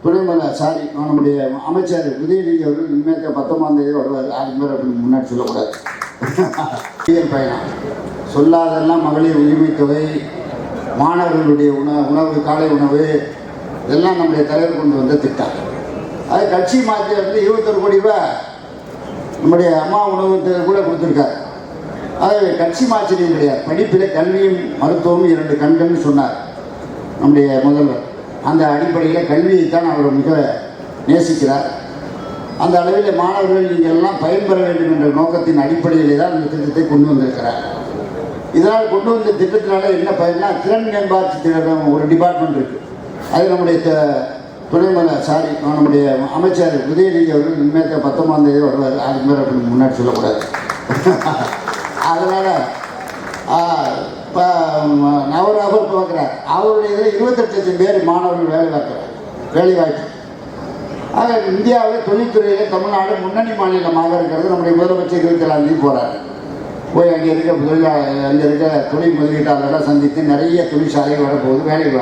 நம்முடைய அமைச்சர் உதயநிதி அவர்கள் இனிமேல் 19ஆம் தேதி வருவார். அதுக்கு மேலே அப்படி முன்னாடி சொல்லக்கூடாது. பயணம் சொல்லாதெல்லாம் மகளிர் உரிமை தொகை, மாணவர்களுடைய உணவு காலை உணவு இதெல்லாம் நம்முடைய தலைவர் கொண்டு வந்த திட்டம். அது கட்சி மாற்றி வந்து 21 கோடி ரூபாய் நம்முடைய அம்மா உணவு கூட கொடுத்துருக்காரு. அது கட்சி மாற்றியும் கிடையாது. படிப்பில் கல்வியும் மருத்துவமும் 2 கண்கள்னு சொன்னார் நம்முடைய முதல்வர். அந்த அடிப்படையில் கல்வியைத்தான் அவர் மிக நேசிக்கிறார். அந்த அளவில் மாணவர்கள் நீங்கள் எல்லாம் பயன்பெற வேண்டும் என்ற நோக்கத்தின் அடிப்படையிலே தான் இந்த திட்டத்தை கொண்டு வந்திருக்கிறார். இதனால் கொண்டு வந்த திட்டத்தினால என்ன பயன்னா, திறன் மேம்பாட்டு திட்டம் ஒரு டிபார்ட்மெண்ட் இருக்குது. அது நம்முடைய நம்முடைய அமைச்சர் உதயநிதி அவர்கள் இனிமேல் 19ஆம் தேதி வருவார். அதுக்கு மேலே அப்படி முன்னாடி சொல்லக்கூடாது. அதனால் இப்போ அவர் பார்க்குறார். அவருடைய இதில் 28 லட்சம் பேர் மாணவர்கள் வேலைவாய்ப்பு. ஆக இந்தியாவில் தொழில்துறையில் தமிழ்நாடு முன்னணி மாநிலமாக இருக்கிறது. நம்முடைய முதலமைச்சர் 27ஆம் தேதி போகிறார். போய் அங்கே இருக்க தொழில் முதலீட்டாளர்களை சந்தித்து நிறைய தொழிற்சாலைகள் வரப்போகுது, வேலைகள்